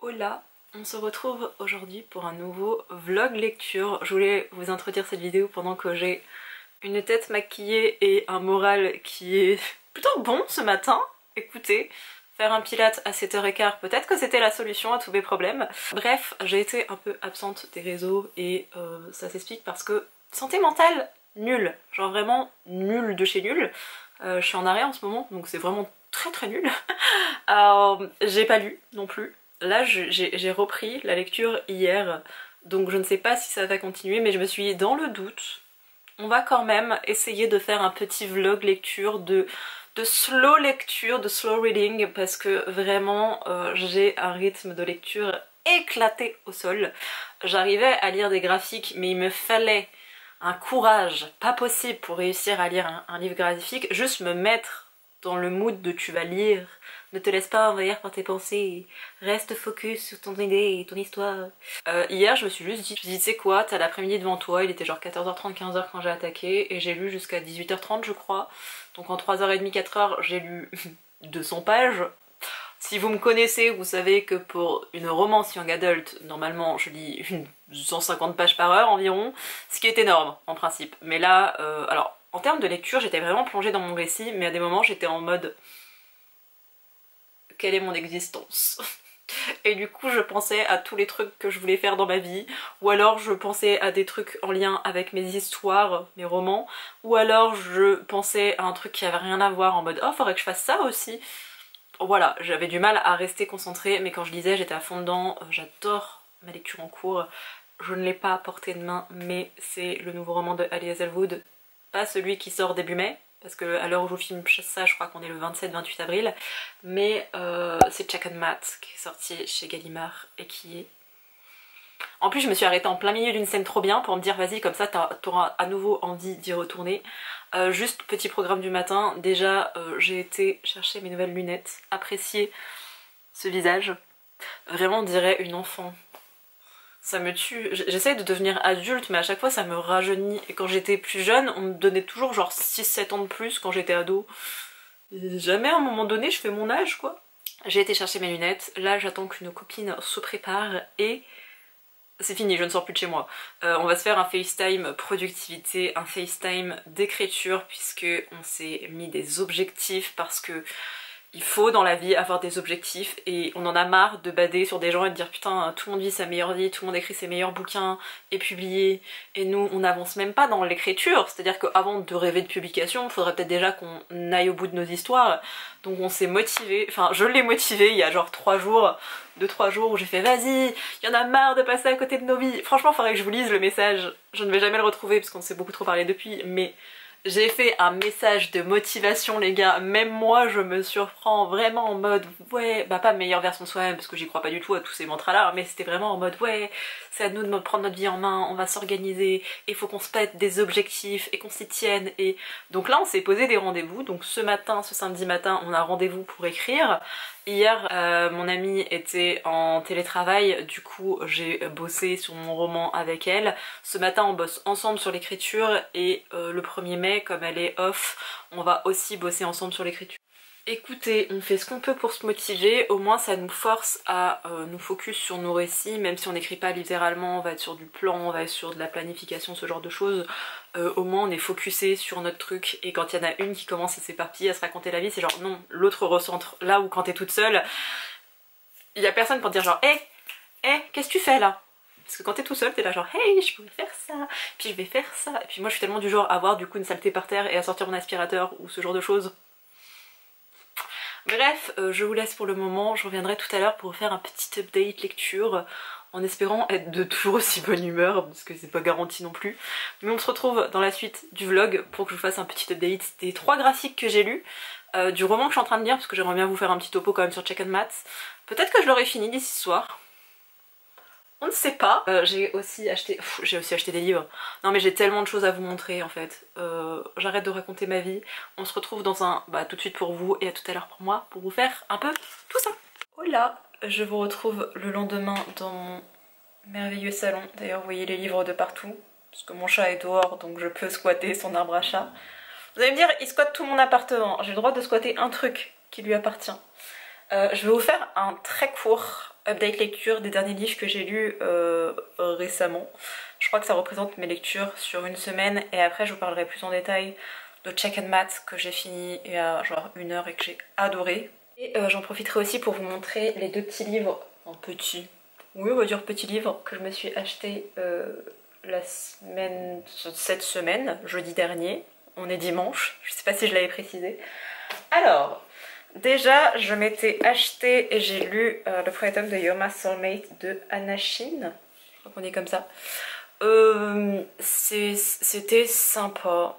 Hola, on se retrouve aujourd'hui pour un nouveau vlog lecture. Je voulais vous introduire cette vidéo pendant que j'ai une tête maquillée et un moral qui est plutôt bon ce matin. Écoutez, faire un pilate à 7h15, peut-être que c'était la solution à tous mes problèmes. Bref, j'ai été un peu absente des réseaux et ça s'explique parce que santé mentale, nulle. Genre vraiment nul de chez nul. Je suis en arrêt en ce moment, donc c'est vraiment très nul. J'ai pas lu non plus. Là j'ai repris la lecture hier, donc je ne sais pas si ça va continuer, mais je me suis dit dans le doute, on va quand même essayer de faire un petit vlog lecture de slow lecture, de slow reading, parce que vraiment j'ai un rythme de lecture éclaté au sol. J'arrivais à lire des graphiques, mais il me fallait un courage pas possible pour réussir à lire un livre graphique, juste me mettre dans le mood de tu vas lire, ne te laisse pas envahir par tes pensées, reste focus sur ton idée et ton histoire. Hier je me suis juste dit, tu sais quoi, t'as l'après-midi devant toi, il était genre 14h30, 15h quand j'ai attaqué, et j'ai lu jusqu'à 18h30 je crois, donc en 3h30, 4h j'ai lu 200 pages. Si vous me connaissez, vous savez que pour une romance young adult, normalement je lis 150 pages par heure environ, ce qui est énorme en principe. Mais là, alors en termes de lecture, j'étais vraiment plongée dans mon récit, mais à des moments j'étais en mode quelle est mon existence? Et du coup je pensais à tous les trucs que je voulais faire dans ma vie, ou alors je pensais à des trucs en lien avec mes histoires, mes romans, ou alors je pensais à un truc qui avait rien à voir en mode oh faudrait que je fasse ça aussi. Voilà, j'avais du mal à rester concentrée, mais quand je lisais j'étais à fond dedans. J'adore ma lecture en cours, je ne l'ai pas à portée de main, mais c'est le nouveau roman de Ali Hazelwood, pas celui qui sort début mai, parce que à l'heure où je filme ça je crois qu'on est le 27-28 avril, mais c'est Jack and Matt qui est sorti chez Gallimard et qui est... En plus je me suis arrêtée en plein milieu d'une scène trop bien pour me dire vas-y comme ça t'auras à nouveau envie d'y retourner. Juste petit programme du matin, déjà j'ai été chercher mes nouvelles lunettes, apprécier ce visage, vraiment on dirait une enfant. Ça me tue, j'essaie de devenir adulte mais à chaque fois ça me rajeunit, et quand j'étais plus jeune on me donnait toujours genre 6-7 ans de plus quand j'étais ado. Jamais à un moment donné je fais mon âge quoi. J'ai été chercher mes lunettes, là j'attends qu'une copine se prépare et c'est fini, je ne sors plus de chez moi. On va se faire un FaceTime productivité, un FaceTime d'écriture, puisque on s'est mis des objectifs, parce que il faut dans la vie avoir des objectifs, et on en a marre de bader sur des gens et de dire putain tout le monde vit sa meilleure vie, tout le monde écrit ses meilleurs bouquins et publié, et nous on n'avance même pas dans l'écriture, c'est-à-dire qu'avant de rêver de publication, il faudrait peut-être déjà qu'on aille au bout de nos histoires. Donc on s'est motivé, enfin je l'ai motivé il y a genre 3 jours, 2-3 jours où j'ai fait vas-y, il y en a marre de passer à côté de nos vies. Franchement faudrait que je vous lise le message, je ne vais jamais le retrouver parce qu'on s'est beaucoup trop parlé depuis, mais j'ai fait un message de motivation les gars, même moi je me surprends vraiment en mode ouais, bah pas meilleure version de soi-même parce que j'y crois pas du tout à tous ces mantras là, mais c'était vraiment en mode ouais, c'est à nous de prendre notre vie en main, on va s'organiser, il faut qu'on se pète des objectifs et qu'on s'y tienne. Et donc là on s'est posé des rendez-vous, donc ce matin, ce samedi matin on a rendez-vous pour écrire. Hier mon amie était en télétravail, du coup j'ai bossé sur mon roman avec elle. Ce matin on bosse ensemble sur l'écriture, et le 1er mai comme elle est off, on va aussi bosser ensemble sur l'écriture. Écoutez, on fait ce qu'on peut pour se motiver, au moins ça nous force à nous focus sur nos récits, même si on n'écrit pas littéralement, on va être sur du plan, on va être sur de la planification, ce genre de choses. Au moins on est focusé sur notre truc, et quand il y en a une qui commence à s'éparpiller, à se raconter la vie, c'est genre non, l'autre recentre. Là où quand t'es toute seule, il y a personne pour te dire genre hé, qu'est-ce que tu fais là? Parce que quand t'es tout seul, t'es là genre hey, je pourrais faire ça, puis je vais faire ça, et puis moi je suis tellement du genre à avoir du coup une saleté par terre et à sortir mon aspirateur ou ce genre de choses. Bref, je vous laisse pour le moment, je reviendrai tout à l'heure pour vous faire un petit update lecture, en espérant être de toujours aussi bonne humeur, parce que c'est pas garanti non plus. Mais on se retrouve dans la suite du vlog pour que je vous fasse un petit update des 3 graphiques que j'ai lus, du roman que je suis en train de lire, parce que j'aimerais bien vous faire un petit topo quand même sur Jack and Matt. Peut-être que je l'aurai fini d'ici ce soir. On ne sait pas. J'ai aussi acheté des livres. Non mais j'ai tellement de choses à vous montrer en fait. J'arrête de raconter ma vie. On se retrouve dans un... Bah tout de suite pour vous et à tout à l'heure pour moi, pour vous faire un peu tout ça. Hola, je vous retrouve le lendemain dans mon merveilleux salon. D'ailleurs vous voyez les livres de partout, parce que mon chat est dehors donc je peux squatter son arbre à chat. Vous allez me dire, il squatte tout mon appartement. J'ai le droit de squatter un truc qui lui appartient. Je vais vous faire un très court update lecture des derniers livres que j'ai lus récemment. Je crois que ça représente mes lectures sur une semaine et après je vous parlerai plus en détail de Check and Mat que j'ai fini il y a genre 1 heure et que j'ai adoré. Et j'en profiterai aussi pour vous montrer les 2 petits livres, enfin petits, oui on va dire petits livres que je me suis acheté cette semaine, jeudi dernier. On est dimanche, je sais pas si je l'avais précisé. Alors, déjà, je m'étais acheté et j'ai lu le premier tome de You're My Soulmate de Anna Shin. Je crois qu'on dit comme ça. C'était sympa.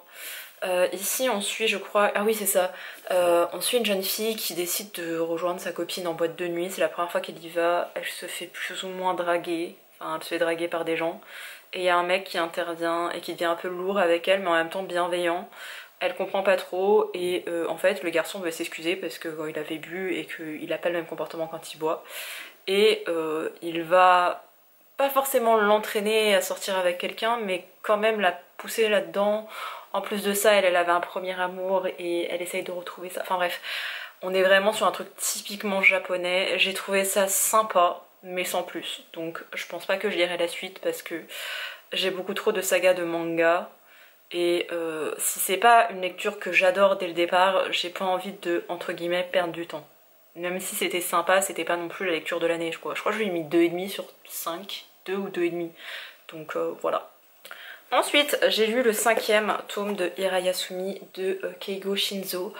Ici, on suit, je crois... Ah oui, c'est ça. On suit une jeune fille qui décide de rejoindre sa copine en boîte de nuit. C'est la première fois qu'elle y va. Elle se fait plus ou moins draguer. Enfin, elle se fait draguer par des gens. Et il y a un mec qui intervient et qui devient un peu lourd avec elle, mais en même temps bienveillant. Elle comprend pas trop et en fait le garçon veut s'excuser parce qu'il avait bu et qu'il a pas le même comportement quand il boit. Et il va pas forcément l'entraîner à sortir avec quelqu'un mais quand même la pousser là-dedans. En plus de ça, elle avait un premier amour et elle essaye de retrouver ça. Enfin bref, on est vraiment sur un truc typiquement japonais. J'ai trouvé ça sympa mais sans plus. Donc je pense pas que je lirai la suite parce que j'ai beaucoup trop de sagas de manga. Et si c'est pas une lecture que j'adore dès le départ, j'ai pas envie de, entre guillemets, perdre du temps. Même si c'était sympa, c'était pas non plus la lecture de l'année, je crois. Je crois que je lui ai mis 2,5 sur 5, 2 ou 2,5. Donc voilà. Ensuite, j'ai lu le 5e tome de Hirayasumi de Keigo Shinzo,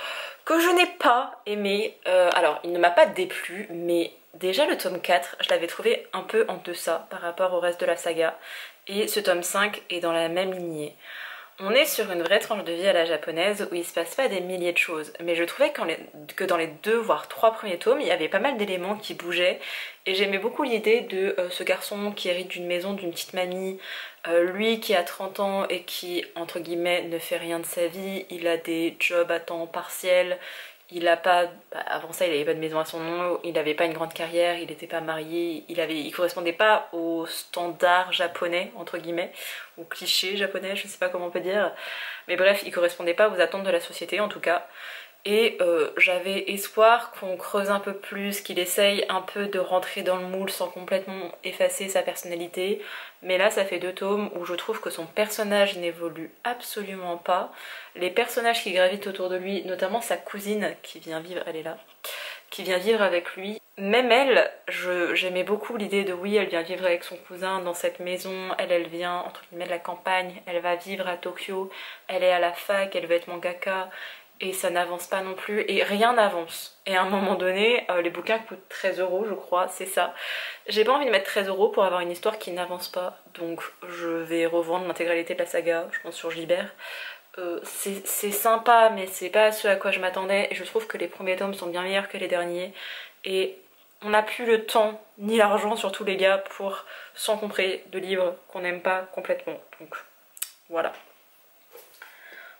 que je n'ai pas aimé. Alors, il ne m'a pas déplu, mais déjà le tome 4, je l'avais trouvé un peu en deçà par rapport au reste de la saga. Et ce tome 5 est dans la même lignée. On est sur une vraie tranche de vie à la japonaise où il se passe pas des milliers de choses, mais je trouvais que dans les 2 voire 3 premiers tomes, il y avait pas mal d'éléments qui bougeaient et j'aimais beaucoup l'idée de ce garçon qui hérite d'une maison d'une petite mamie, lui qui a 30 ans et qui, entre guillemets, ne fait rien de sa vie, il a des jobs à temps partiel, il a pas, avant ça il avait pas de maison à son nom, il avait pas une grande carrière, il était pas marié, il correspondait pas aux standards japonais entre guillemets, aux clichés japonais, je sais pas comment on peut dire, mais bref il correspondait pas aux attentes de la société en tout cas. Et j'avais espoir qu'on creuse un peu plus, qu'il essaye un peu de rentrer dans le moule sans complètement effacer sa personnalité. Mais là ça fait 2 tomes où je trouve que son personnage n'évolue absolument pas. Les personnages qui gravitent autour de lui, notamment sa cousine qui vient vivre, elle est là, qui vient vivre avec lui. Même elle, j'aimais beaucoup l'idée de oui, elle vient vivre avec son cousin dans cette maison, elle vient entre guillemets de la campagne, elle va vivre à Tokyo, elle est à la fac, elle veut être mangaka. Et ça n'avance pas non plus, et rien n'avance. Et à un moment donné, les bouquins coûtent 13 € je crois, c'est ça. J'ai pas envie de mettre 13 € pour avoir une histoire qui n'avance pas, donc je vais revendre l'intégralité de la saga, je pense sur Gibert. C'est sympa, mais c'est pas ce à quoi je m'attendais, et je trouve que les premiers tomes sont bien meilleurs que les derniers, et on n'a plus le temps, ni l'argent surtout les gars, pour s'encombrer de livres qu'on n'aime pas complètement, donc voilà.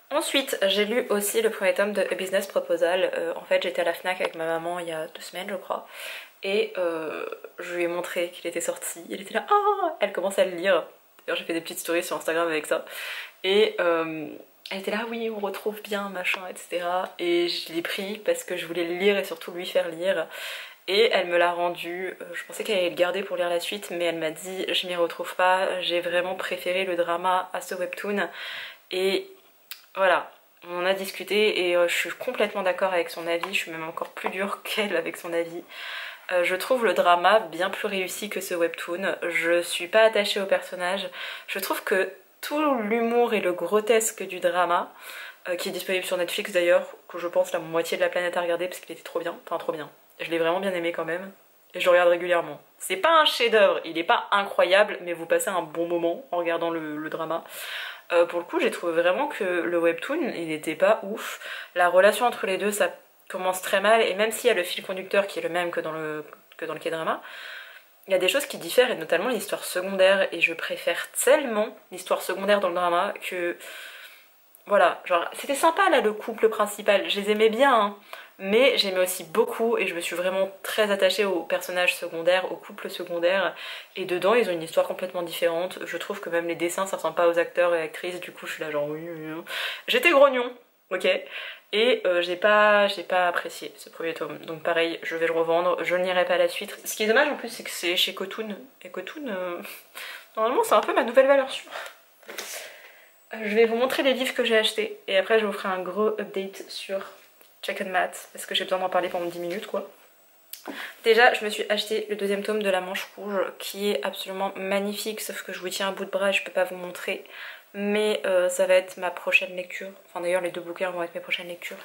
Ensuite, j'ai lu aussi le premier tome de A Business Proposal. En fait, j'étais à la FNAC avec ma maman il y a 2 semaines, je crois. Et je lui ai montré qu'il était sorti. Elle était là, ah, elle commence à le lire. D'ailleurs, j'ai fait des petites stories sur Instagram avec ça. Et elle était là, oui, on retrouve bien, machin, etc. Et je l'ai pris parce que je voulais le lire et surtout lui faire lire. Et elle me l'a rendu. Je pensais qu'elle allait le garder pour lire la suite, mais elle m'a dit, je m'y retrouve pas. J'ai vraiment préféré le drama à ce webtoon. Et voilà, on a discuté et je suis complètement d'accord avec son avis, je suis même encore plus dure qu'elle avec son avis. Je trouve le drama bien plus réussi que ce webtoon, je suis pas attachée au personnage, je trouve que tout l'humour et le grotesque du drama, qui est disponible sur Netflix d'ailleurs, que je pense la moitié de la planète a regardé parce qu'il était trop bien, enfin trop bien, je l'ai vraiment bien aimé quand même. Et je le regarde régulièrement. C'est pas un chef-d'œuvre, il est pas incroyable, mais vous passez un bon moment en regardant le drama. Pour le coup, j'ai trouvé vraiment que le webtoon, il n'était pas ouf. La relation entre les deux, ça commence très mal, et même s'il y a le fil conducteur qui est le même que dans le K-drama, il y a des choses qui diffèrent, et notamment l'histoire secondaire, et je préfère tellement l'histoire secondaire dans le drama que... Voilà, genre, c'était sympa là le couple principal, je les aimais bien, hein, mais j'aimais aussi beaucoup et je me suis vraiment très attachée aux personnages secondaires, aux couples secondaires, et dedans ils ont une histoire complètement différente. Je trouve que même les dessins ça ressemble pas aux acteurs et actrices, du coup je suis là genre oui. J'étais grognon, ok, Et j'ai pas apprécié ce premier tome, donc pareil, je vais le revendre, je ne lirai pas la suite. Ce qui est dommage en plus, c'est que c'est chez Kotun, et Kotun, normalement c'est un peu ma nouvelle valeur sûre. Je vais vous montrer les livres que j'ai achetés, et après je vous ferai un gros update sur Check and Mat, parce que j'ai besoin d'en parler pendant 10 minutes quoi. Déjà, je me suis acheté le deuxième tome de La Manche Rouge, qui est absolument magnifique, sauf que je vous tiens un bout de bras et je peux pas vous montrer. Mais ça va être ma prochaine lecture. Enfin d'ailleurs les deux bouquins vont être mes prochaines lectures.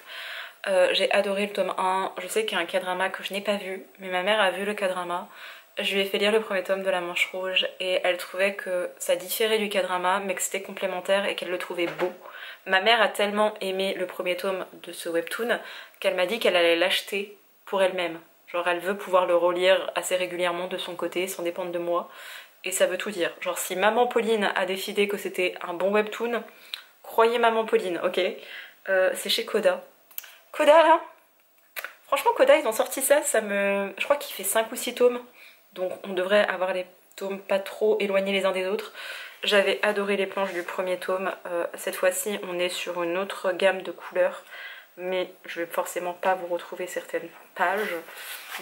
J'ai adoré le tome 1. Je sais qu'il y a un K-drama que je n'ai pas vu, mais ma mère a vu le K-drama. Je lui ai fait lire le premier tome de La Manche Rouge et elle trouvait que ça différait du K-drama mais que c'était complémentaire et qu'elle le trouvait beau. Ma mère a tellement aimé le premier tome de ce webtoon qu'elle m'a dit qu'elle allait l'acheter pour elle-même. Genre elle veut pouvoir le relire assez régulièrement de son côté sans dépendre de moi. Et ça veut tout dire. Genre si Maman Pauline a décidé que c'était un bon webtoon, croyez Maman Pauline, ok. C'est chez Coda. Coda là, franchement Coda ils ont sorti ça, je crois qu'il fait 5 ou 6 tomes. Donc on devrait avoir les tomes pas trop éloignés les uns des autres. J'avais adoré les planches du premier tome. Cette fois-ci on est sur une autre gamme de couleurs. Mais je vais forcément pas vous retrouver certaines pages.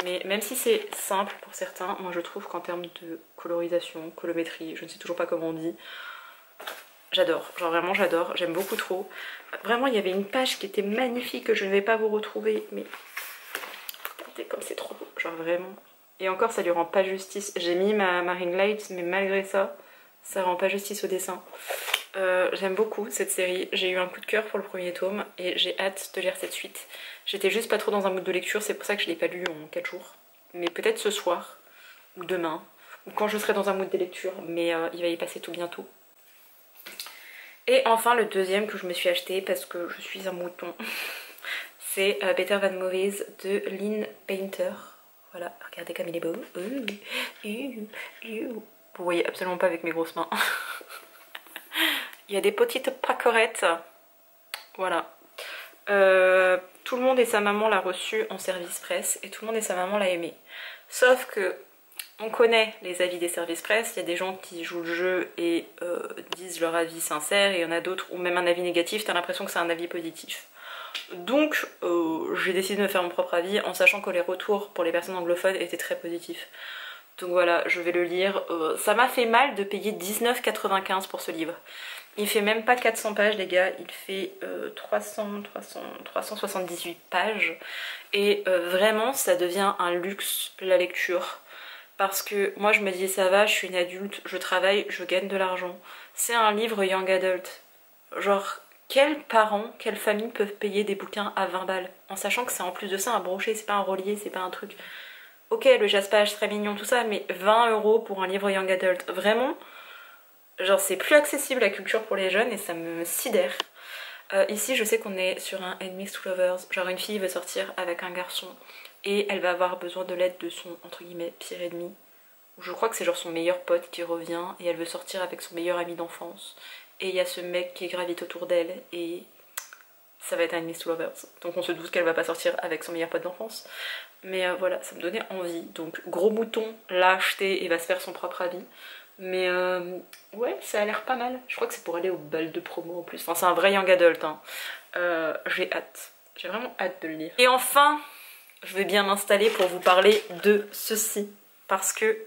Mais même si c'est simple pour certains, moi je trouve qu'en termes de colorisation, colométrie, je ne sais toujours pas comment on dit, j'adore, genre vraiment j'adore, j'aime beaucoup trop. Vraiment il y avait une page qui était magnifique que je ne vais pas vous retrouver, mais regardez comme c'est trop beau, genre vraiment. Et encore ça lui rend pas justice, j'ai mis ma ring light mais malgré ça, ça rend pas justice au dessin. J'aime beaucoup cette série, j'ai eu un coup de cœur pour le premier tome et j'ai hâte de lire cette suite. J'étais juste pas trop dans un mood de lecture, c'est pour ça que je l'ai pas lu en 4 jours. Mais peut-être ce soir, ou demain, ou quand je serai dans un mood de lecture, mais il va y passer tout bientôt. Et enfin le deuxième que je me suis acheté parce que je suis un mouton, c'est Better Than Movies de Lynn Painter. Voilà, regardez comme il est beau. Vous voyez absolument pas avec mes grosses mains. Il y a des petites paquerettes. Voilà. Tout le monde et sa maman l'a reçu en service presse et tout le monde et sa maman l'a aimé. Sauf que on connaît les avis des services presse, il y a des gens qui jouent le jeu et disent leur avis sincère et il y en a d'autres où même un avis négatif, t'as l'impression que c'est un avis positif. Donc j'ai décidé de me faire mon propre avis en sachant que les retours pour les personnes anglophones étaient très positifs. Donc voilà, je vais le lire. Ça m'a fait mal de payer 19,95 pour ce livre. Il fait même pas 400 pages les gars, il fait 378 pages. Et vraiment ça devient un luxe la lecture. Parce que moi je me dis ça va, je suis une adulte, je travaille, je gagne de l'argent. C'est un livre young adult. Genre quels parents, quelles familles peuvent payer des bouquins à 20 balles en sachant que c'est en plus de ça un brochet, c'est pas un relié, c'est pas un truc... Ok, le jaspage très mignon tout ça, mais 20 € pour un livre young adult, vraiment, genre c'est plus accessible la culture pour les jeunes et ça me sidère. Ici je sais qu'on est sur un enemies to lovers, genre une fille veut sortir avec un garçon et elle va avoir besoin de l'aide de son entre guillemets pire ennemi. Je crois que c'est genre son meilleur pote qui revient et elle veut sortir avec son meilleur ami d'enfance. Et il y a ce mec qui gravite autour d'elle et ça va être un enemies to lovers. Donc on se doute qu'elle va pas sortir avec son meilleur pote d'enfance. Mais voilà, ça me donnait envie. Donc gros mouton l'a acheté et va se faire son propre avis. Mais ouais, ça a l'air pas mal. Je crois que c'est pour aller au bal de promo en plus. Enfin c'est un vrai young adult hein. J'ai hâte. J'ai vraiment hâte de le lire. Et enfin, je vais bien m'installer pour vous parler de ceci. Parce que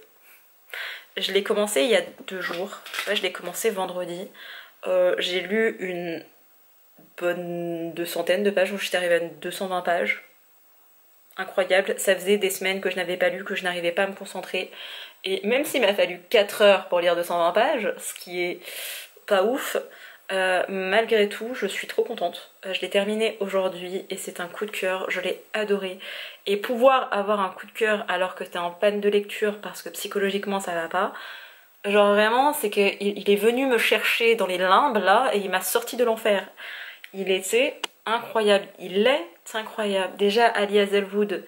je l'ai commencé il y a 2 jours. Ouais, je l'ai commencé vendredi. J'ai lu une bonne 200 de pages. Je suis arrivée à 220 pages. Incroyable, ça faisait des semaines que je n'avais pas lu, que je n'arrivais pas à me concentrer. Et même s'il m'a fallu 4 heures pour lire 220 pages, ce qui est pas ouf, malgré tout, je suis trop contente. Je l'ai terminé aujourd'hui et c'est un coup de cœur, je l'ai adoré. Et pouvoir avoir un coup de cœur alors que t'es en panne de lecture parce que psychologiquement ça va pas, genre vraiment, c'est qu'il est venu me chercher dans les limbes là et il m'a sorti de l'enfer. Il était incroyable, il est incroyable. Déjà Ali Hazelwood,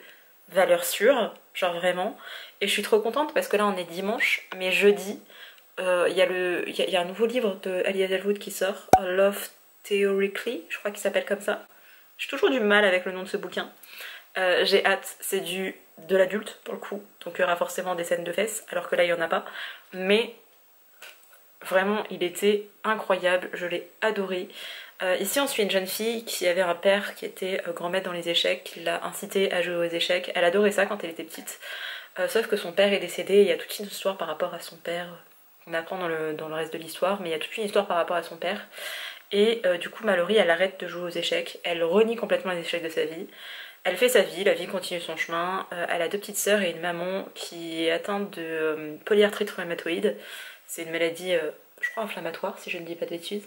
valeur sûre, genre vraiment. Et je suis trop contente parce que là on est dimanche, mais jeudi, il y a un nouveau livre de Ali Hazelwood qui sort, Love Theoretically, je crois qu'il s'appelle comme ça. J'ai toujours du mal avec le nom de ce bouquin. J'ai hâte, c'est de l'adulte pour le coup, donc il y aura forcément des scènes de fesses, alors que là il n'y en a pas. Mais vraiment il était incroyable, je l'ai adoré. Ici on suit une jeune fille qui avait un père qui était grand maître dans les échecs, qui l'a incitée à jouer aux échecs. Elle adorait ça quand elle était petite, sauf que son père est décédé, et il y a toute une histoire par rapport à son père, on apprend dans le reste de l'histoire, mais il y a toute une histoire par rapport à son père. Et du coup Mallory elle arrête de jouer aux échecs, elle renie complètement les échecs de sa vie. Elle fait sa vie, la vie continue son chemin. Elle a 2 petites sœurs et une maman qui est atteinte de polyarthrite rhumatoïde. C'est une maladie, je crois, inflammatoire, si je ne dis pas de bêtises.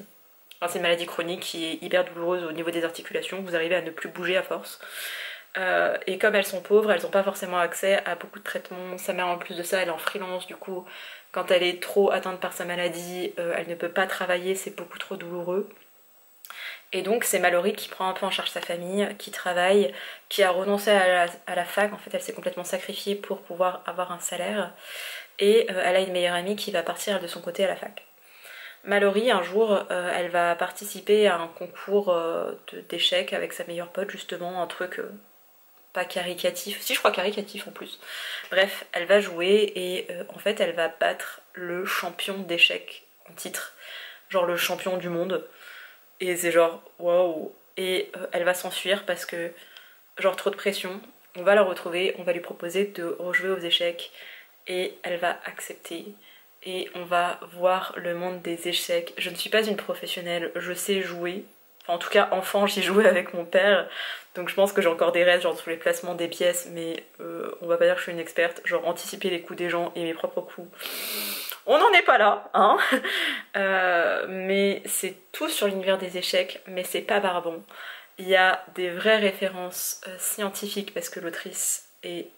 Enfin, c'est une maladie chronique qui est hyper douloureuse au niveau des articulations. Vous arrivez à ne plus bouger à force. Et comme elles sont pauvres, elles n'ont pas forcément accès à beaucoup de traitements. Sa mère, en plus de ça, elle est en freelance, du coup, quand elle est trop atteinte par sa maladie, elle ne peut pas travailler, c'est beaucoup trop douloureux. Et donc c'est Mallory qui prend un peu en charge sa famille, qui travaille, qui a renoncé à la fac, en fait elle s'est complètement sacrifiée pour pouvoir avoir un salaire. Et elle a une meilleure amie qui va partir de son côté à la fac. Mallory, un jour, elle va participer à un concours d'échecs avec sa meilleure pote, justement, un truc pas caricatif, si je crois caricatif en plus. Bref, elle va jouer et en fait elle va battre le champion d'échecs en titre, genre le champion du monde. Et c'est genre waouh. Et elle va s'enfuir parce que genre trop de pression. On va la retrouver, on va lui proposer de rejouer aux échecs et elle va accepter. Et on va voir le monde des échecs. Je ne suis pas une professionnelle, je sais jouer. Enfin, en tout cas, enfant, j'y jouais avec mon père. Donc je pense que j'ai encore des restes, genre sur les placements des pièces, mais on va pas dire que je suis une experte. Genre anticiper les coups des gens et mes propres coups. On n'en est pas là, hein. Mais c'est tout sur l'univers des échecs, mais c'est pas barbant. Il y a des vraies références scientifiques parce que l'autrice est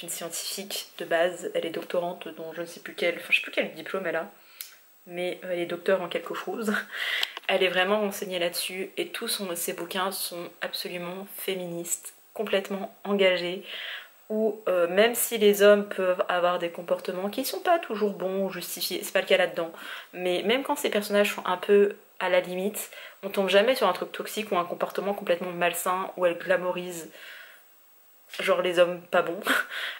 une scientifique de base, elle est doctorante dont je ne sais plus quel, enfin je sais plus quel diplôme elle a, mais elle est docteur en quelque chose. Elle est vraiment renseignée là-dessus et tous ses bouquins sont absolument féministes, complètement engagés, où même si les hommes peuvent avoir des comportements qui sont pas toujours bons ou justifiés, c'est pas le cas là-dedans, mais même quand ces personnages sont un peu à la limite, on tombe jamais sur un truc toxique ou un comportement complètement malsain où elle glamorise genre les hommes pas bons.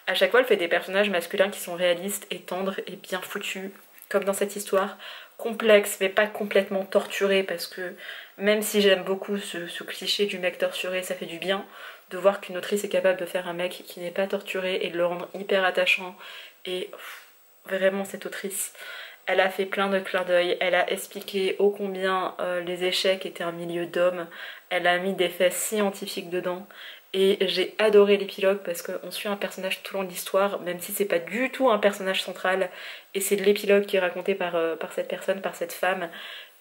À chaque fois elle fait des personnages masculins qui sont réalistes et tendres et bien foutus, comme dans cette histoire, complexe mais pas complètement torturé, parce que même si j'aime beaucoup ce cliché du mec torturé, ça fait du bien de voir qu'une autrice est capable de faire un mec qui n'est pas torturé et de le rendre hyper attachant. Et vraiment cette autrice, elle a fait plein de clins d'œil, elle a expliqué ô combien les échecs étaient un milieu d'hommes, elle a mis des faits scientifiques dedans. Et j'ai adoré l'épilogue parce qu'on suit un personnage tout au long de l'histoire, même si c'est pas du tout un personnage central, et c'est l'épilogue qui est raconté par cette personne, par cette femme.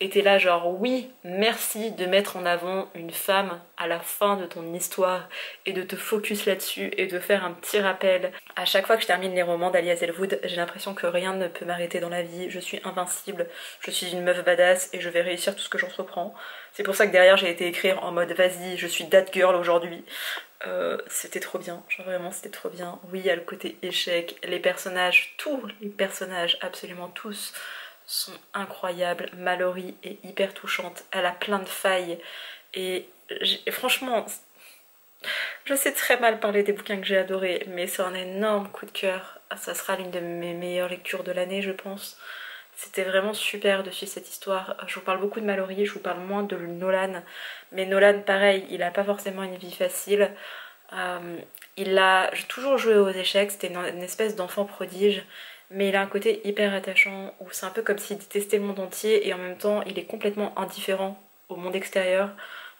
Et t'es là genre oui, merci de mettre en avant une femme à la fin de ton histoire et de te focus là-dessus et de faire un petit rappel. À chaque fois que je termine les romans d'Ali Hazelwood, j'ai l'impression que rien ne peut m'arrêter dans la vie, je suis invincible, je suis une meuf badass et je vais réussir tout ce que j'entreprends. C'est pour ça que derrière j'ai été écrire en mode vas-y, je suis that girl aujourd'hui. C'était trop bien, genre vraiment c'était trop bien. Oui, il y a le côté échec, les personnages, tous les personnages, absolument tous, sont incroyables. Mallory est hyper touchante, elle a plein de failles et franchement, je sais très mal parler des bouquins que j'ai adorés, mais c'est un énorme coup de cœur. Ça sera l'une de mes meilleures lectures de l'année je pense. C'était vraiment super de suivre cette histoire. Je vous parle beaucoup de Mallory, je vous parle moins de Nolan. Mais Nolan, pareil, il a pas forcément une vie facile. Il a toujours joué aux échecs, c'était une espèce d'enfant prodige. Mais il a un côté hyper attachant, où c'est un peu comme s'il détestait le monde entier et en même temps il est complètement indifférent au monde extérieur.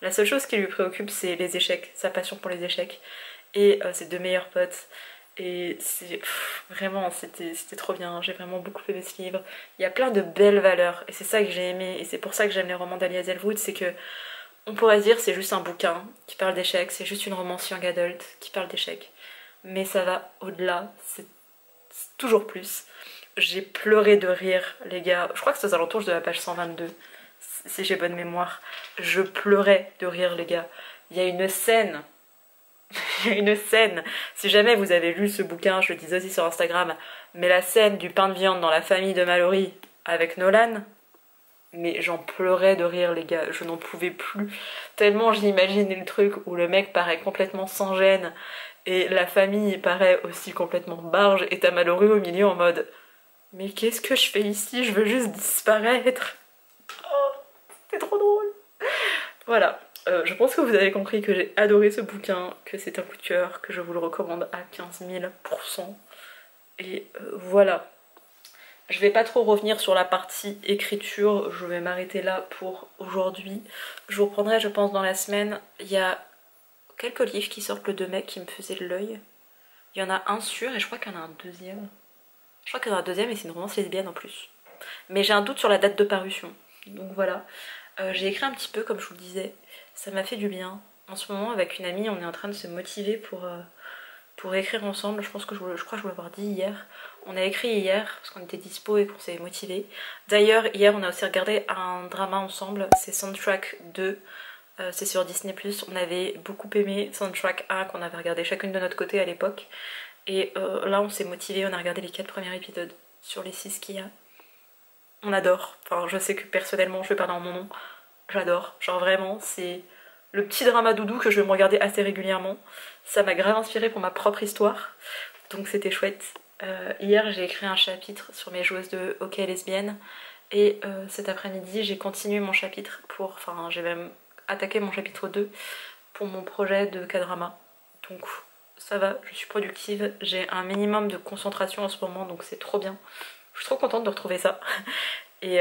La seule chose qui lui préoccupe c'est les échecs, sa passion pour les échecs. Et ses 2 meilleurs potes. Et c'est vraiment, c'était trop bien, j'ai vraiment beaucoup aimé ce livre. Il y a plein de belles valeurs et c'est ça que j'ai aimé et c'est pour ça que j'aime les romans d'Ali Hazelwood, c'est que on pourrait se dire c'est juste un bouquin qui parle d'échecs, c'est juste une romance young adult qui parle d'échecs. Mais ça va au-delà, c'est toujours plus. J'ai pleuré de rire les gars, je crois que c'est aux alentours de la page 122, si j'ai bonne mémoire. Je pleurais de rire les gars. Il y a une scène... Il y a une scène, si jamais vous avez lu ce bouquin, je le disais aussi sur Instagram, mais la scène du pain de viande dans la famille de Mallory avec Nolan, mais j'en pleurais de rire les gars, je n'en pouvais plus. Tellement j'imaginais le truc où le mec paraît complètement sans gêne et la famille paraît aussi complètement barge et t'as Mallory au milieu en mode « Mais qu'est-ce que je fais ici? Je veux juste disparaître !» Oh, c'était trop drôle. Voilà, je pense que vous avez compris que j'ai adoré ce bouquin, que c'est un coup de cœur, que je vous le recommande à 15 000%. Et voilà. Je vais pas trop revenir sur la partie écriture, je vais m'arrêter là pour aujourd'hui. Je vous reprendrai je pense dans la semaine. Il y a quelques livres qui sortent le 2 mai qui me faisaient de l'œil. Il y en a un sûr et je crois qu'il y en a un deuxième. Je crois qu'il y en a un deuxième et c'est une romance lesbienne en plus. Mais j'ai un doute sur la date de parution. Donc voilà. J'ai écrit un petit peu comme je vous le disais. Ça m'a fait du bien. En ce moment avec une amie on est en train de se motiver pour écrire ensemble. Je pense que je crois que je vous l'avoir dit hier. On a écrit hier parce qu'on était dispo et qu'on s'est motivé. D'ailleurs hier on a aussi regardé un drama ensemble. C'est Soundtrack 2. C'est sur Disney+. On avait beaucoup aimé Soundtrack 1 qu'on avait regardé chacune de notre côté à l'époque. Et là on s'est motivé, on a regardé les 4 premiers épisodes sur les 6 qu'il y a. On adore. Enfin je sais que personnellement je vais parler en mon nom. J'adore. Genre vraiment c'est le petit drama doudou que je vais me regarder assez régulièrement. Ça m'a grave inspiré pour ma propre histoire. Donc c'était chouette. Hier j'ai écrit un chapitre sur mes joueuses de hockey lesbiennes. Et cet après-midi j'ai continué mon chapitre pour... Enfin j'ai même attaqué mon chapitre 2 pour mon projet de K-drama. Donc ça va, je suis productive. J'ai un minimum de concentration en ce moment donc c'est trop bien. Je suis trop contente de retrouver ça. Et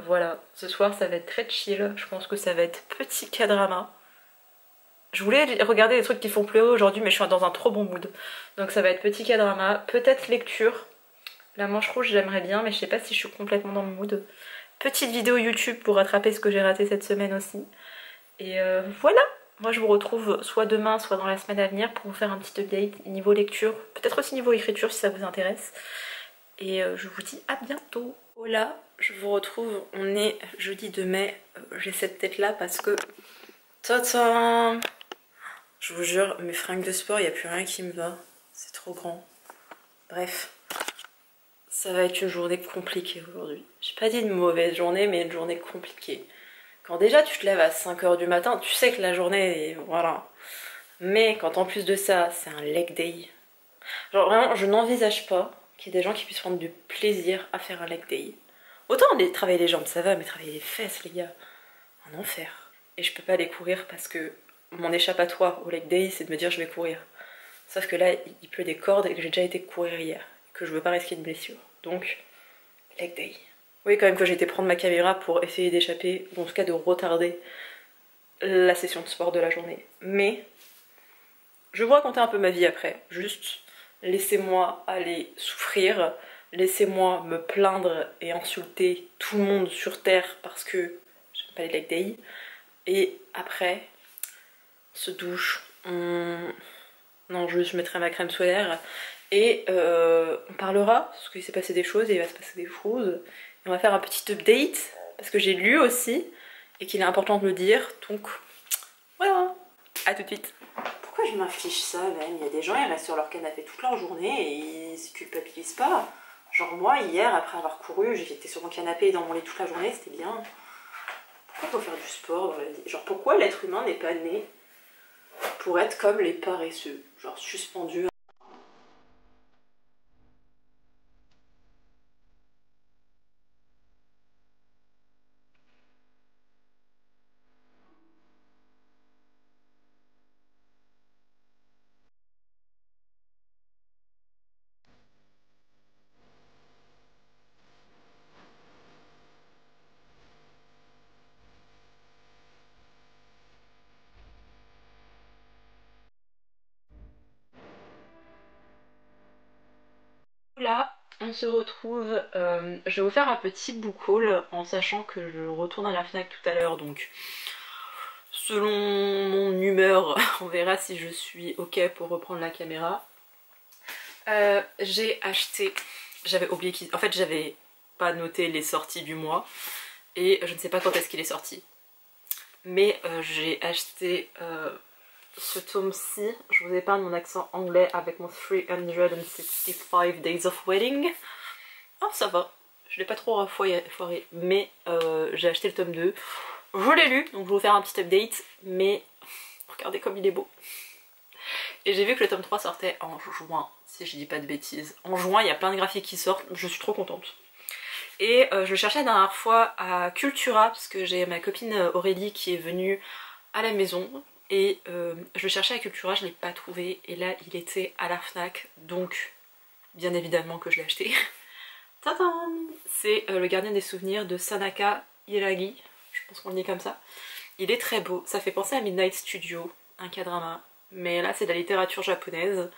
voilà, ce soir ça va être très chill. Je pense que ça va être petit K-drama. Je voulais regarder des trucs qui font pleurer aujourd'hui mais je suis dans un trop bon mood. Donc ça va être petit K-drama, peut-être lecture. La manche rouge j'aimerais bien mais je sais pas si je suis complètement dans le mood. Petite vidéo YouTube pour rattraper ce que j'ai raté cette semaine aussi. Et voilà, moi je vous retrouve soit demain soit dans la semaine à venir pour vous faire un petit update niveau lecture. Peut-être aussi niveau écriture si ça vous intéresse. Et je vous dis à bientôt. Voilà, je vous retrouve, on est jeudi 2 mai. J'ai cette tête là parce que... Tadam! Je vous jure, mes fringues de sport, il n'y a plus rien qui me va. C'est trop grand. Bref. Ça va être une journée compliquée aujourd'hui. J'ai pas dit une mauvaise journée, mais une journée compliquée. Quand déjà tu te lèves à 5 h du matin, tu sais que la journée est... Voilà. Mais quand en plus de ça, c'est un leg day. Genre vraiment, je n'envisage pas qu'il y ait des gens qui puissent prendre du plaisir à faire un leg day. Autant travailler les jambes, ça va, mais travailler les fesses, les gars, un enfer. Et je peux pas aller courir parce que mon échappatoire au leg day, c'est de me dire je vais courir. Sauf que là, il pleut des cordes et que j'ai déjà été courir hier. Et que je veux pas risquer une blessure. Donc, leg day. Oui, quand même que j'ai été prendre ma caméra pour essayer d'échapper, ou en tout cas de retarder la session de sport de la journée. Mais, je vais vous raconter un peu ma vie après. Juste, laissez-moi aller souffrir. Laissez-moi me plaindre et insulter tout le monde sur Terre parce que j'aime pas les leg day. Et après, on se douche, non, juste je mettrai ma crème solaire et on parlera parce qu'il s'est passé des choses et il va se passer des choses. Et on va faire un petit update parce que j'ai lu aussi et qu'il est important de le dire. Donc voilà, à tout de suite. Pourquoi je m'inflige ça même? Il y a des gens, ils restent sur leur canapé toute leur journée et ils se culpabilisent pas. Genre moi, hier, après avoir couru, j'étais sur mon canapé dans mon lit toute la journée, c'était bien. Pourquoi faut faire du sport dans la vie? Genre pourquoi l'être humain n'est pas né pour être comme les paresseux, genre suspendu. Là, on se retrouve, je vais vous faire un petit book haul en sachant que je retourne à la FNAC tout à l'heure, donc selon mon humeur, on verra si je suis ok pour reprendre la caméra. J'ai acheté, j'avais oublié qu'il... En fait j'avais pas noté les sorties du mois et je ne sais pas quand est-ce qu'il est sorti. Mais j'ai acheté ce tome-ci, je vous épargne mon accent anglais avec mon 365 Days of Wedding. Ah ça va, je l'ai pas trop foiré, mais j'ai acheté le tome 2. Je l'ai lu, donc je vais vous faire un petit update, mais regardez comme il est beau. Et j'ai vu que le tome 3 sortait en juin, si je dis pas de bêtises. En juin, il y a plein de graphiques qui sortent, je suis trop contente. Et je cherchais la dernière fois à Cultura, parce que j'ai ma copine Aurélie qui est venue à la maison et je cherchais à Cultura, je l'ai pas trouvé et là il était à la Fnac, donc bien évidemment que je l'ai acheté. Tadam! C'est le gardien des souvenirs de Sanaka Hiragi, je pense qu'on le dit comme ça. Il est très beau, ça fait penser à Midnight Studio, un K-drama, mais là c'est de la littérature japonaise.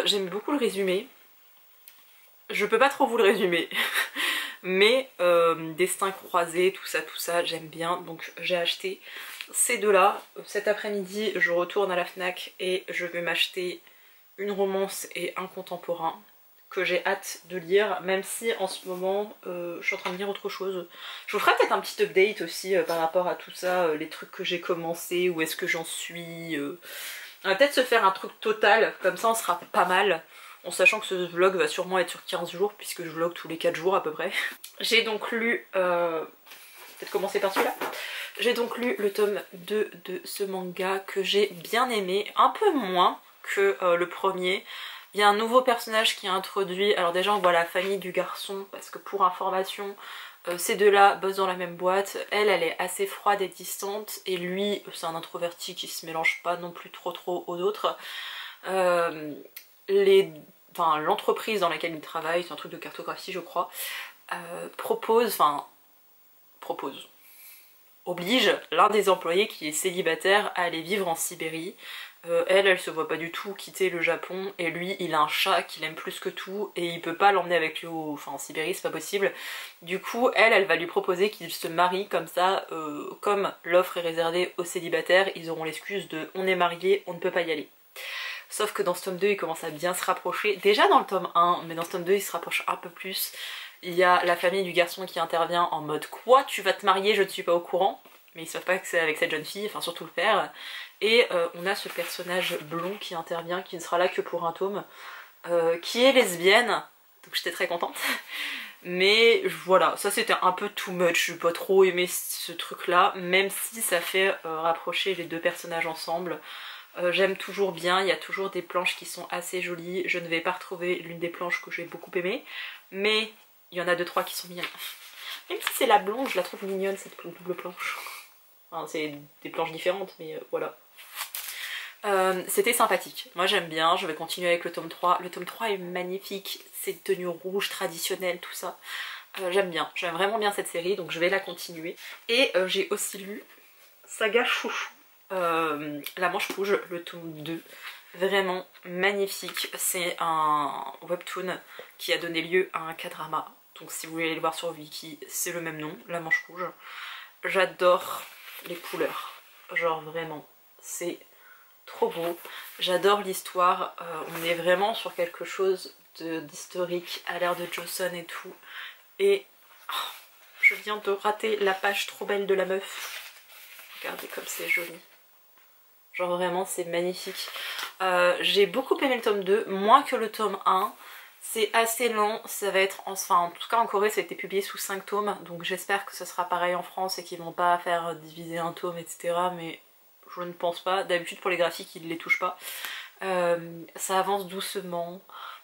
J'aime beaucoup le résumé. Je peux pas trop vous le résumer, mais destin croisé, tout ça, j'aime bien, donc j'ai acheté ces deux-là. Cet après-midi, je retourne à la Fnac et je vais m'acheter une romance et un contemporain que j'ai hâte de lire, même si en ce moment je suis en train de lire autre chose. Je vous ferai peut-être un petit update aussi par rapport à tout ça, les trucs que j'ai commencé, où est-ce que j'en suis. On va peut-être se faire un truc total, comme ça on sera pas mal, en sachant que ce vlog va sûrement être sur 15 jours, puisque je vlog tous les 4 jours à peu près. J'ai donc lu, peut-être commencer par celui-là. J'ai donc lu le tome 2 de ce manga que j'ai bien aimé, un peu moins que le premier. Il y a un nouveau personnage qui est introduit. Alors déjà on voit la famille du garçon, parce que pour information, ces deux-là bossent dans la même boîte. Elle est assez froide et distante, et lui c'est un introverti qui se mélange pas non plus trop aux autres. L'entreprise dans laquelle il travaille, c'est un truc de cartographie je crois, oblige l'un des employés qui est célibataire à aller vivre en Sibérie. Elle se voit pas du tout quitter le Japon, et lui il a un chat qu'il aime plus que tout et il peut pas l'emmener avec lui en Sibérie, c'est pas possible. Du coup elle va lui proposer qu'il se marie, comme ça comme l'offre est réservée aux célibataires, ils auront l'excuse de on est mariés, on ne peut pas y aller. Sauf que dans ce tome 2 il commence à bien se rapprocher, déjà dans le tome 1, mais dans ce tome 2 il se rapproche un peu plus. Il y a la famille du garçon qui intervient en mode quoi, tu vas te marier, je ne suis pas au courant, mais ils savent pas que c'est avec cette jeune fille, enfin surtout le père. Et on a ce personnage blond qui intervient, qui ne sera là que pour un tome, qui est lesbienne, donc j'étais très contente. Mais voilà, ça c'était un peu too much, j'ai pas trop aimé ce truc là, même si ça fait rapprocher les deux personnages ensemble. J'aime toujours bien, il y a toujours des planches qui sont assez jolies. Je ne vais pas retrouver l'une des planches que j'ai beaucoup aimée, mais il y en a 2-3 qui sont mignonnes. Même si c'est la blonde, je la trouve mignonne cette double planche. Enfin, c'est des planches différentes, mais voilà. C'était sympathique, moi j'aime bien, je vais continuer avec le tome 3. Le tome 3 est magnifique, c'est tenue rouge traditionnelle, tout ça. J'aime bien, j'aime vraiment bien cette série, donc je vais la continuer. Et j'ai aussi lu Saga Chouchou, La Manche Rouge, le tome 2. Vraiment magnifique, c'est un webtoon qui a donné lieu à un K-drama. Donc si vous voulez aller le voir sur Wiki, c'est le même nom, La Manche Rouge. J'adore les couleurs, genre vraiment, c'est trop beau. J'adore l'histoire, on est vraiment sur quelque chose d'historique à l'ère de Joseon et tout. Et oh, je viens de rater la page trop belle de la meuf. Regardez comme c'est joli. Genre vraiment c'est magnifique. J'ai beaucoup aimé le tome 2, moins que le tome 1. C'est assez long, ça va être, en tout cas en Corée ça a été publié sous 5 tomes, donc j'espère que ce sera pareil en France et qu'ils vont pas faire diviser un tome etc. Mais je ne pense pas, d'habitude pour les graphiques ils ne les touchent pas. Ça avance doucement.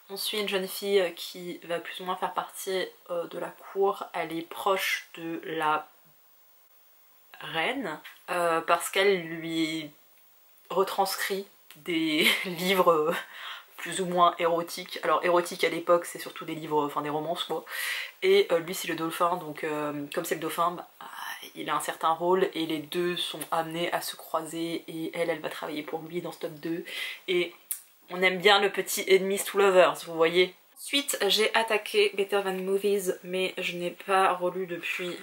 On suit une jeune fille qui va plus ou moins faire partie de la cour, elle est proche de la reine parce qu'elle lui retranscrit des livres plus ou moins érotiques. Alors érotique à l'époque c'est surtout des livres, enfin des romances quoi. Et lui c'est le dauphin, donc comme c'est le dauphin, bah, il a un certain rôle et les deux sont amenés à se croiser et elle va travailler pour lui dans ce tome 2. Et on aime bien le petit enemies to lovers, vous voyez. Ensuite j'ai attaqué Better Than Movies, mais je n'ai pas relu depuis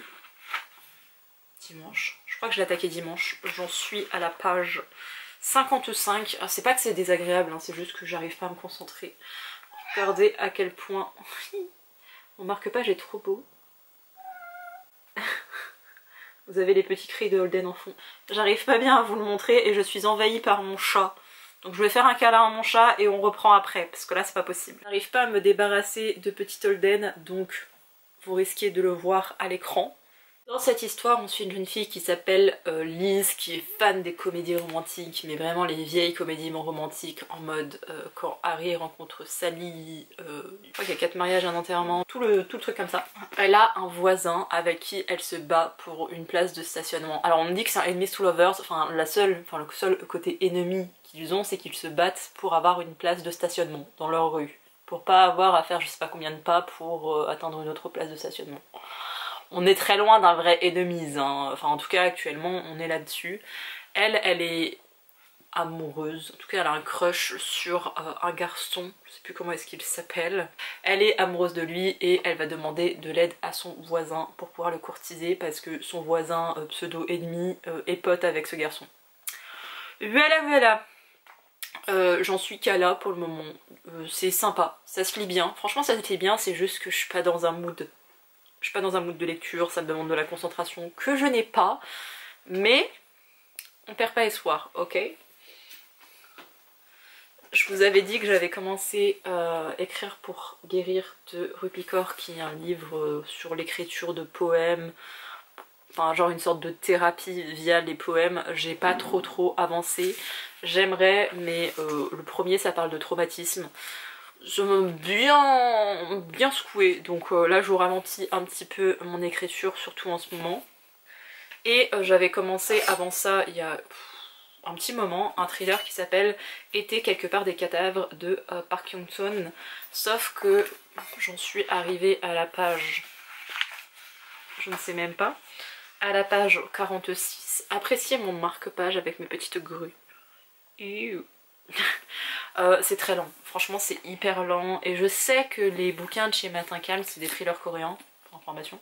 dimanche. Je crois que je l'ai attaqué dimanche, j'en suis à la page 55. C'est pas que c'est désagréable, hein, c'est juste que j'arrive pas à me concentrer. Regardez à quel point mon marque-page est trop beau. Vous avez les petits cris de Holden en fond. J'arrive pas bien à vous le montrer et je suis envahie par mon chat. Donc je vais faire un câlin à mon chat et on reprend après, parce que là c'est pas possible. J'arrive pas à me débarrasser de petit Holden, donc vous risquez de le voir à l'écran. Dans cette histoire, on suit une jeune fille qui s'appelle Liz, qui est fan des comédies romantiques, mais vraiment les vieilles comédies romantiques en mode quand Harry rencontre Sally, je crois qu'il y a 4 mariages, un enterrement, tout le truc comme ça. Elle a un voisin avec qui elle se bat pour une place de stationnement. Alors on me dit que c'est un enemies to lovers, enfin le seul côté ennemi qu'ils ont, c'est qu'ils se battent pour avoir une place de stationnement dans leur rue. Pour pas avoir à faire je sais pas combien de pas pour atteindre une autre place de stationnement. On est très loin d'un vrai enemies, hein. Enfin en tout cas actuellement on est là-dessus. Elle est amoureuse, en tout cas elle a un crush sur un garçon, je sais plus comment est-ce qu'il s'appelle. Elle est amoureuse de lui et elle va demander de l'aide à son voisin pour pouvoir le courtiser parce que son voisin pseudo-ennemi est pote avec ce garçon. Voilà. J'en suis qu'à là pour le moment. C'est sympa, ça se lit bien. Franchement ça se lit bien, c'est juste que je suis pas dans un mood. Je suis pas dans un mood de lecture, ça me demande de la concentration que je n'ai pas. Mais on perd pas espoir, ok? Je vous avais dit que j'avais commencé à écrire pour guérir de Rupicor, qui est un livre sur l'écriture de poèmes. Enfin genre une sorte de thérapie via les poèmes. J'ai pas trop avancé. J'aimerais, mais le premier ça parle de traumatisme. Je me bien secouée, donc là je ralentis un petit peu mon écriture, surtout en ce moment. Et j'avais commencé avant ça, il y a un petit moment, un thriller qui s'appelle Été quelque part des cadavres de Park Young-sun, sauf que j'en suis arrivée à la page, je ne sais même pas, à la page 46. Appréciez mon marque-page avec mes petites grues. C'est très lent, franchement c'est hyper lent et je sais que les bouquins de chez Matin Calme c'est des thrillers coréens, pour information.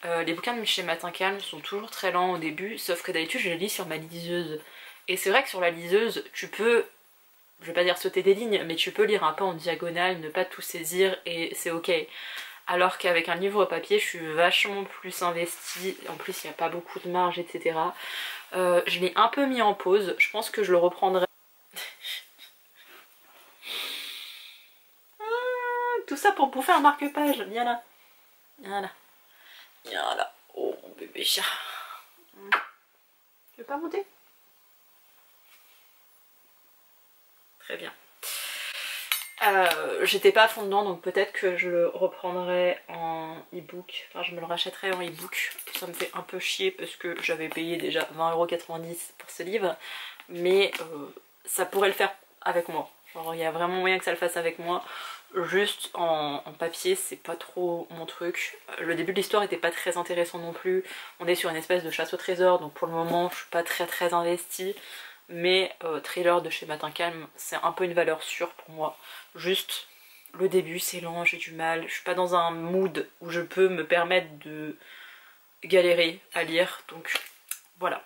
Les bouquins de chez Matin Calme sont toujours très lents au début, sauf que d'habitude je les lis sur ma liseuse. Et c'est vrai que sur la liseuse tu peux, je vais pas dire sauter des lignes, mais tu peux lire un peu en diagonale, ne pas tout saisir et c'est ok. Alors qu'avec un livre papier je suis vachement plus investie, en plus il n'y a pas beaucoup de marge etc. Je l'ai un peu mis en pause, je pense que je le reprendrai. Tout ça pour bouffer un marque-page, viens là. Viens là. Oh mon bébé chat. Tu veux pas monter? Très bien. J'étais pas à fond dedans donc peut-être que je le reprendrai en e-book. Enfin je me le rachèterai en e-book. Ça me fait un peu chier parce que j'avais payé déjà 20,90€ pour ce livre. Mais ça pourrait le faire avec moi. Genre il y a vraiment moyen que ça le fasse avec moi. Juste en papier c'est pas trop mon truc. Le début de l'histoire était pas très intéressant non plus. On est sur une espèce de chasse au trésor donc pour le moment je suis pas très investie. Mais thriller de chez Matin Calme c'est un peu une valeur sûre pour moi. Juste le début c'est lent, j'ai du mal. Je suis pas dans un mood où je peux me permettre de galérer à lire. Donc voilà.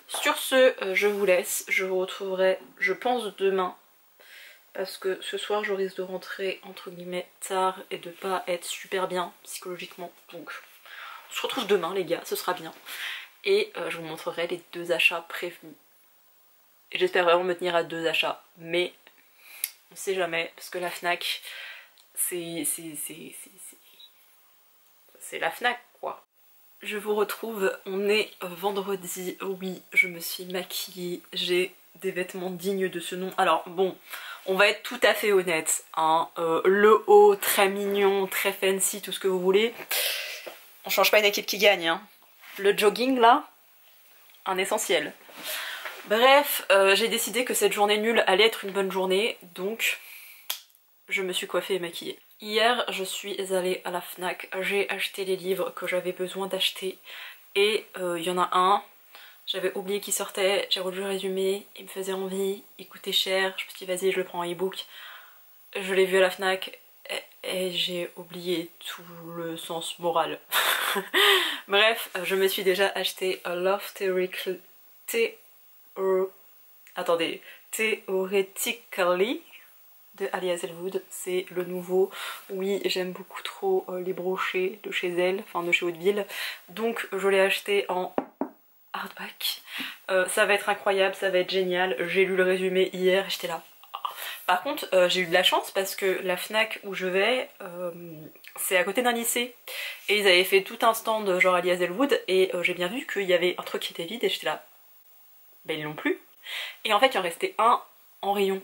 Sur ce je vous laisse. Je vous retrouverai je pense demain. Parce que ce soir je risque de rentrer entre guillemets tard et de pas être super bien psychologiquement. Donc on se retrouve demain les gars, ce sera bien. Et je vous montrerai les 2 achats prévus. Et j'espère vraiment me tenir à 2 achats. Mais on sait jamais parce que la Fnac c'est la Fnac quoi. Je vous retrouve, on est vendredi, oui je me suis maquillée, j'ai des vêtements dignes de ce nom. Alors bon, on va être tout à fait honnête, hein. Le haut très mignon, très fancy, tout ce que vous voulez. On change pas une équipe qui gagne, hein. Le jogging là, un essentiel. Bref, j'ai décidé que cette journée nulle allait être une bonne journée, donc je me suis coiffée et maquillée. Hier, je suis allée à la Fnac, j'ai acheté les livres que j'avais besoin d'acheter et il y en a un. J'avais oublié qu'il sortait, j'ai relu le résumé, il me faisait envie, il coûtait cher, je me suis dit vas-y je le prends en e-book. Je l'ai vu à la Fnac et j'ai oublié tout le sens moral. Bref, je me suis déjà acheté A Love Theoretically de Ali Hazelwood. C'est le nouveau. Oui, j'aime beaucoup trop les brochets de chez elle, enfin de chez Hauteville. Donc je l'ai acheté en hardback. Ça va être incroyable, ça va être génial. J'ai lu le résumé hier, j'étais là. Par contre, j'ai eu de la chance parce que la Fnac où je vais, c'est à côté d'un lycée. et ils avaient fait tout un stand genre Ali Hazelwood et j'ai bien vu qu'il y avait un truc qui était vide et j'étais là, bah ils l'ont plus. Et en fait il en restait un en rayon,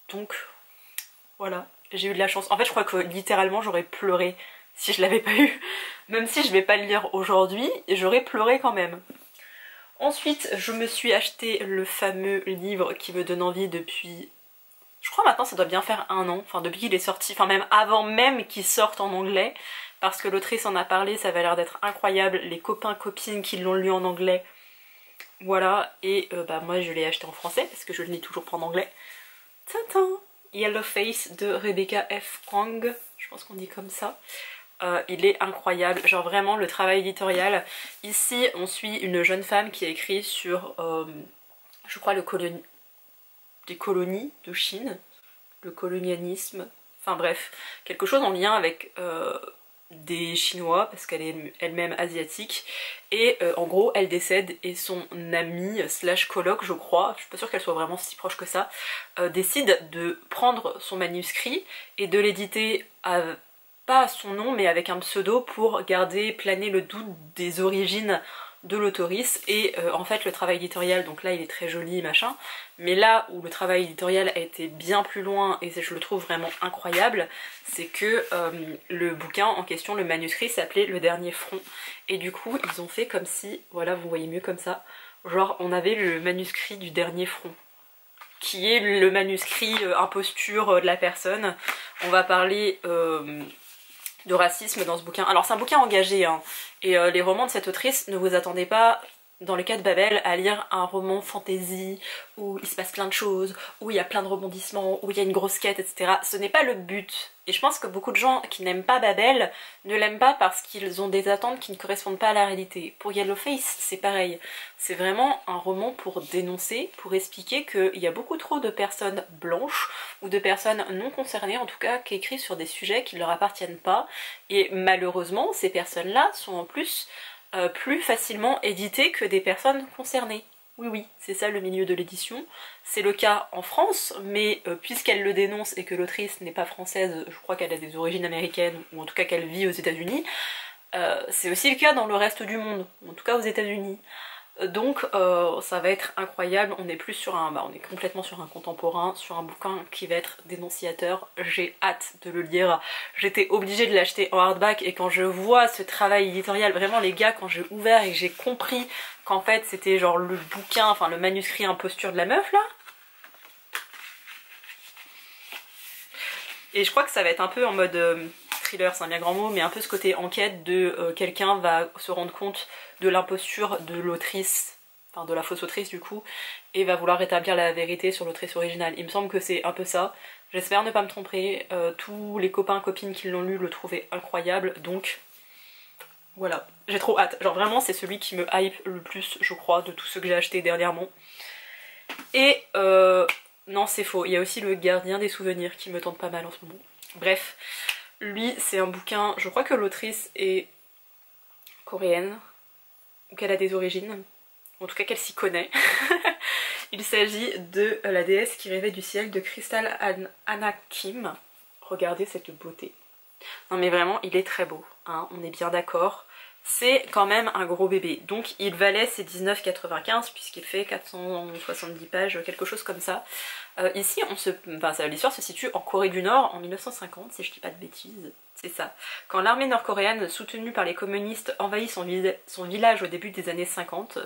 donc voilà, j'ai eu de la chance. En fait je crois que littéralement j'aurais pleuré si je l'avais pas eu, même si je vais pas le lire aujourd'hui, j'aurais pleuré quand même. Ensuite je me suis acheté le fameux livre qui me donne envie depuis... Je crois maintenant ça doit bien faire un an, enfin depuis qu'il est sorti, enfin même avant même qu'il sorte en anglais, parce que l'autrice en a parlé, ça avait l'air d'être incroyable, les copains copines qui l'ont lu en anglais, voilà, et bah moi je l'ai acheté en français parce que je le lis toujours pas en anglais. Tintin, Yellow Face de Rebecca F. Kwong, je pense qu'on dit comme ça. Il est incroyable, genre vraiment le travail éditorial. Ici on suit une jeune femme qui a écrit sur, je crois, des colonies de Chine, le colonialisme, enfin bref, quelque chose en lien avec des Chinois, parce qu'elle est elle-même asiatique, et en gros elle décède et son amie slash coloc, je crois, je suis pas sûre qu'elle soit vraiment si proche que ça, décide de prendre son manuscrit et de l'éditer pas à son nom mais avec un pseudo pour garder planer le doute des origines de l'autorice. Et en fait le travail éditorial, donc là il est très joli machin, mais là où le travail éditorial a été bien plus loin et je le trouve vraiment incroyable, c'est que le bouquin en question, le manuscrit, s'appelait Le Dernier Front, et du coup ils ont fait comme si, voilà vous voyez mieux comme ça, genre on avait le manuscrit du Dernier Front, qui est le manuscrit imposture de la personne. On va parler de racisme dans ce bouquin. Alors c'est un bouquin engagé, hein, et les romans de cette autrice, ne vous attendez pas, dans le cas de Babel, à lire un roman fantasy où il se passe plein de choses, où il y a plein de rebondissements, où il y a une grosse quête, etc. Ce n'est pas le but. Et je pense que beaucoup de gens qui n'aiment pas Babel ne l'aiment pas parce qu'ils ont des attentes qui ne correspondent pas à la réalité. Pour Yellowface, c'est pareil. C'est vraiment un roman pour dénoncer, pour expliquer qu'il y a beaucoup trop de personnes blanches, ou de personnes non concernées en tout cas, qui écrivent sur des sujets qui ne leur appartiennent pas. Et malheureusement, ces personnes-là sont en plus plus facilement éditées que des personnes concernées. Oui oui, c'est ça le milieu de l'édition. C'est le cas en France, mais puisqu'elle le dénonce et que l'autrice n'est pas française, je crois qu'elle a des origines américaines, ou en tout cas qu'elle vit aux États-Unis, c'est aussi le cas dans le reste du monde, en tout cas aux États-Unis. Donc ça va être incroyable, on est plus sur un, on est complètement sur un contemporain, sur un bouquin qui va être dénonciateur. J'ai hâte de le lire, j'étais obligée de l'acheter en hardback, et quand je vois ce travail éditorial, vraiment les gars, quand j'ai ouvert et que j'ai compris qu'en fait c'était genre le bouquin, enfin le manuscrit imposture de la meuf là, et je crois que ça va être un peu en mode thriller, c'est un bien grand mot, mais un peu ce côté enquête de quelqu'un va se rendre compte de l'imposture de l'autrice, enfin de la fausse autrice du coup, et va vouloir rétablir la vérité sur l'autrice originale. Il me semble que c'est un peu ça, j'espère ne pas me tromper, tous les copains copines qui l'ont lu le trouvaient incroyable, donc voilà, j'ai trop hâte. Genre vraiment c'est celui qui me hype le plus je crois de tous ceux que j'ai achetés dernièrement. Et non c'est faux, il y a aussi Le Gardien des Souvenirs qui me tente pas mal en ce moment. Bref, lui c'est un bouquin, je crois que l'autrice est coréenne, ou qu'elle a des origines, en tout cas qu'elle s'y connaît. Il s'agit de La déesse qui rêvait du ciel de Crystal Anna Kim. Regardez cette beauté. Non mais vraiment il est très beau, hein, on est bien d'accord. C'est quand même un gros bébé, donc il valait ses 19,95 puisqu'il fait 470 pages, quelque chose comme ça. Ici, l'histoire se situe en Corée du Nord en 1950, si je dis pas de bêtises, c'est ça. Quand l'armée nord-coréenne, soutenue par les communistes, envahit son village au début des années 50.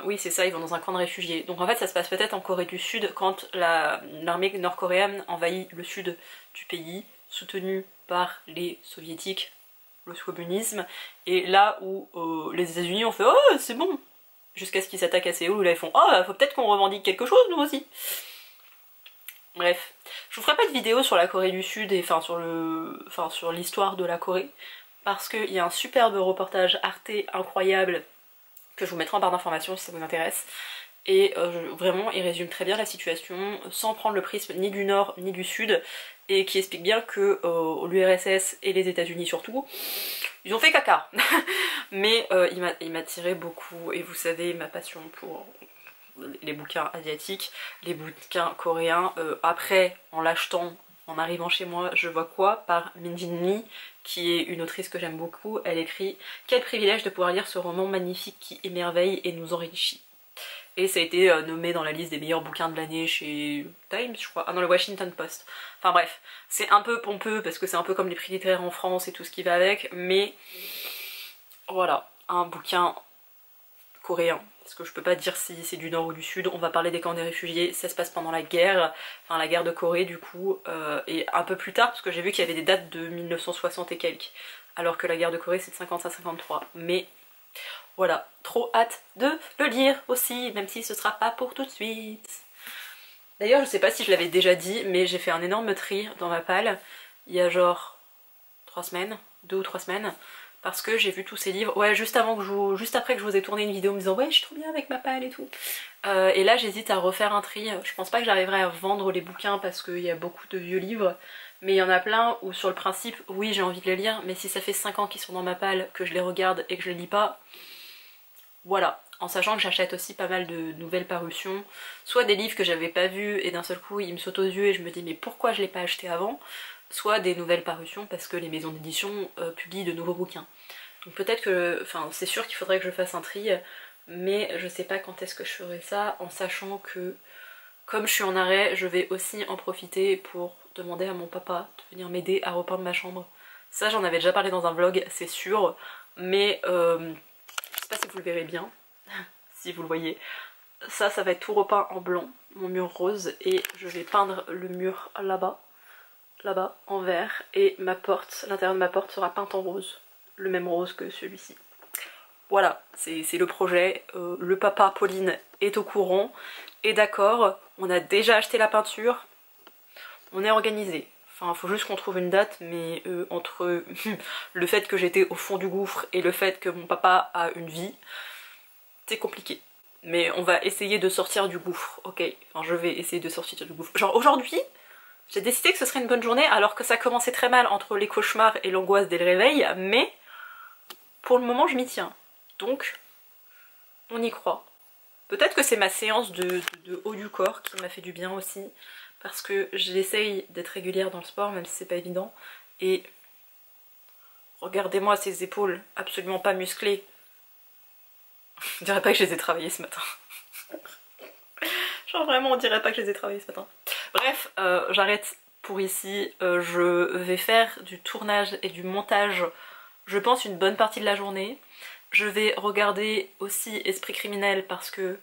Oui c'est ça, ils vont dans un camp de réfugiés. Donc en fait ça se passe peut-être en Corée du Sud quand l'armée nord-coréenne envahit le sud du pays, soutenue par les soviétiques, le communisme, et là où les États-Unis ont fait oh c'est bon, jusqu'à ce qu'ils s'attaquent à Séoul, où là ils font oh faut peut-être qu'on revendique quelque chose nous aussi. Bref, je vous ferai pas de vidéo sur la Corée du Sud et sur l'histoire de la Corée, parce qu'il y a un superbe reportage Arte incroyable que je vous mettrai en barre d'informations si ça vous intéresse. Et vraiment il résume très bien la situation sans prendre le prisme ni du nord ni du sud, et qui explique bien que l'URSS et les États-Unis surtout, ils ont fait caca. Mais il m'a tiré beaucoup, et vous savez ma passion pour les bouquins asiatiques, les bouquins coréens. Après en l'achetant en arrivant chez moi, je vois quoi? Par Min-Jin Lee, qui est une autrice que j'aime beaucoup. Elle écrit « Quel privilège de pouvoir lire ce roman magnifique qui émerveille et nous enrichit ». Et ça a été nommé dans la liste des meilleurs bouquins de l'année chez Times, je crois. Ah non, le Washington Post. Enfin bref, c'est un peu pompeux parce que c'est un peu comme les prix littéraires en France et tout ce qui va avec, mais voilà, un bouquin coréen. Parce que je peux pas dire si c'est du nord ou du sud, on va parler des camps des réfugiés, ça se passe pendant la guerre, enfin la guerre de Corée du coup, et un peu plus tard, parce que j'ai vu qu'il y avait des dates de 1960 et quelques, alors que la guerre de Corée c'est de 50 à 53, mais voilà, trop hâte de le lire aussi, même si ce sera pas pour tout de suite. D'ailleurs je sais pas si je l'avais déjà dit, mais j'ai fait un énorme tri dans ma palle, il y a genre 3 semaines, 2 ou 3 semaines, parce que j'ai vu tous ces livres, ouais juste après que je vous ai tourné une vidéo me disant ouais je suis trop bien avec ma palle et tout. Et là j'hésite à refaire un tri, je pense pas que j'arriverai à vendre les bouquins parce qu'il y a beaucoup de vieux livres, mais il y en a plein où sur le principe oui j'ai envie de les lire, mais si ça fait 5 ans qu'ils sont dans ma palle, que je les regarde et que je les lis pas, voilà. En sachant que j'achète aussi pas mal de nouvelles parutions, soit des livres que j'avais pas vus et d'un seul coup ils me sautent aux yeux et je me dis mais pourquoi je l'ai pas acheté avant, soit des nouvelles parutions parce que les maisons d'édition publient de nouveaux bouquins. Donc peut-être que, enfin c'est sûr qu'il faudrait que je fasse un tri, mais je sais pas quand est-ce que je ferai ça, en sachant que comme je suis en arrêt, je vais aussi en profiter pour demander à mon papa de venir m'aider à repeindre ma chambre. Ça j'en avais déjà parlé dans un vlog, c'est sûr, mais je sais pas si vous le verrez bien, si vous le voyez. Ça va être tout repeint en blanc, mon mur rose, et je vais peindre le mur là-bas en vert, et ma porte, l'intérieur de ma porte sera peinte en rose, le même rose que celui-ci. Voilà, c'est le projet, le papa Pauline est au courant, et d'accord, on a déjà acheté la peinture, on est organisé. Enfin, faut juste qu'on trouve une date, mais entre le fait que j'étais au fond du gouffre et le fait que mon papa a une vie, c'est compliqué. Mais on va essayer de sortir du gouffre, ok? Enfin, je vais essayer de sortir du gouffre. Genre aujourd'hui, j'ai décidé que ce serait une bonne journée alors que ça commençait très mal entre les cauchemars et l'angoisse dès le réveil, mais pour le moment je m'y tiens. Donc, on y croit. Peut-être que c'est ma séance de haut du corps qui m'a fait du bien aussi, parce que j'essaye d'être régulière dans le sport, même si c'est pas évident, et regardez-moi ces épaules absolument pas musclées. Je dirais pas que je les ai travaillées ce matin. Genre vraiment on dirait pas que je les ai travaillées ce matin. Bref, j'arrête pour ici, je vais faire du tournage et du montage, je pense une bonne partie de la journée. Je vais regarder aussi Esprit criminel parce que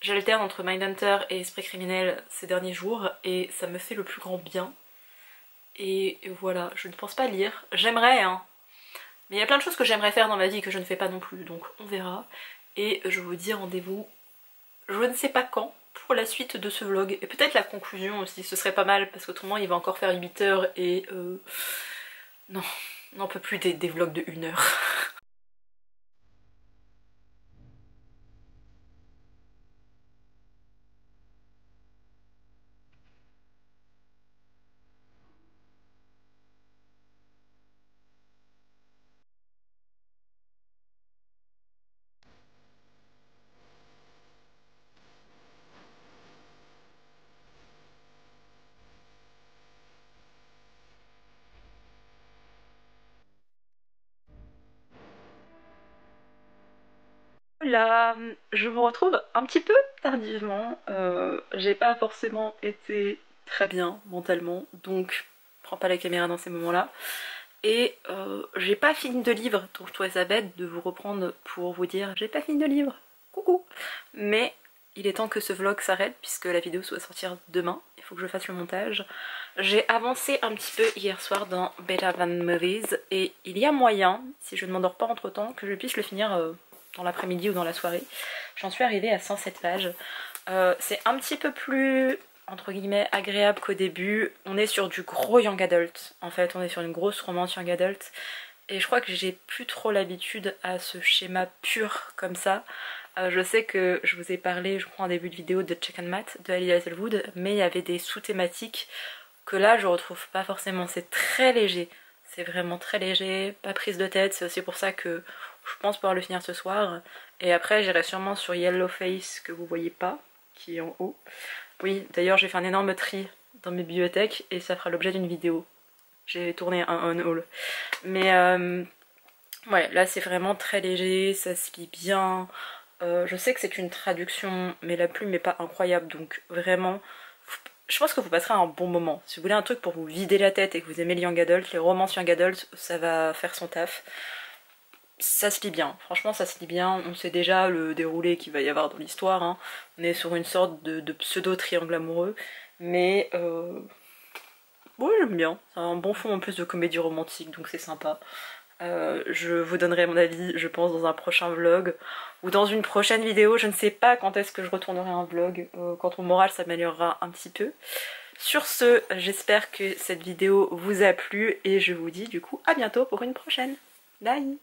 j'alterne entre Mindhunter et Esprit criminel ces derniers jours et ça me fait le plus grand bien. Et voilà, je ne pense pas lire, j'aimerais hein, mais il y a plein de choses que j'aimerais faire dans ma vie que je ne fais pas non plus, donc on verra. Et je vous dis rendez-vous, je ne sais pas quand, pour la suite de ce vlog. Et peut-être la conclusion aussi, ce serait pas mal, parce qu'autrement il va encore faire 8 heures et non, on n'en peut plus des vlogs de 1 heure. Là, je vous retrouve un petit peu tardivement, j'ai pas forcément été très bien mentalement, donc prends pas la caméra dans ces moments-là. Et j'ai pas fini de livre, donc je trouvais ça bête de vous reprendre pour vous dire j'ai pas fini de livre, coucou. Mais il est temps que ce vlog s'arrête puisque la vidéo doit sortir demain, il faut que je fasse le montage. J'ai avancé un petit peu hier soir dans Better Than Movies et il y a moyen, si je ne m'endors pas entre temps, que je puisse le finir dans l'après-midi ou dans la soirée. J'en suis arrivée à 107 pages. C'est un petit peu plus entre guillemets agréable qu'au début. On est sur du gros young adult, en fait on est sur une grosse romance young adult et je crois que j'ai plus trop l'habitude à ce schéma pur comme ça. Je sais que je vous ai parlé je crois en début de vidéo de Check and Mat de Ali Hazelwood, mais il y avait des sous-thématiques que là je retrouve pas forcément. C'est très léger, c'est vraiment très léger, pas prise de tête, c'est aussi pour ça que je pense pouvoir le finir ce soir. Et après j'irai sûrement sur Yellow Face que vous voyez pas, qui est en haut. Oui, d'ailleurs j'ai fait un énorme tri dans mes bibliothèques et ça fera l'objet d'une vidéo. J'ai tourné un haul. Mais ouais, là c'est vraiment très léger, ça se lit bien. Je sais que c'est une traduction, mais la plume n'est pas incroyable, donc vraiment, je pense que vous passerez un bon moment. Si vous voulez un truc pour vous vider la tête et que vous aimez le young adult, les romances young adult, ça va faire son taf. Ça se lit bien, franchement ça se lit bien, on sait déjà le déroulé qu'il va y avoir dans l'histoire, hein. On est sur une sorte de pseudo-triangle amoureux, mais ouais, j'aime bien, c'est un bon fond en plus de comédie romantique, donc c'est sympa. Je vous donnerai mon avis, je pense, dans un prochain vlog ou dans une prochaine vidéo. Je ne sais pas quand est-ce que je retournerai un vlog, quand mon moral s'améliorera un petit peu. Sur ce, j'espère que cette vidéo vous a plu et je vous dis du coup à bientôt pour une prochaine. Bye!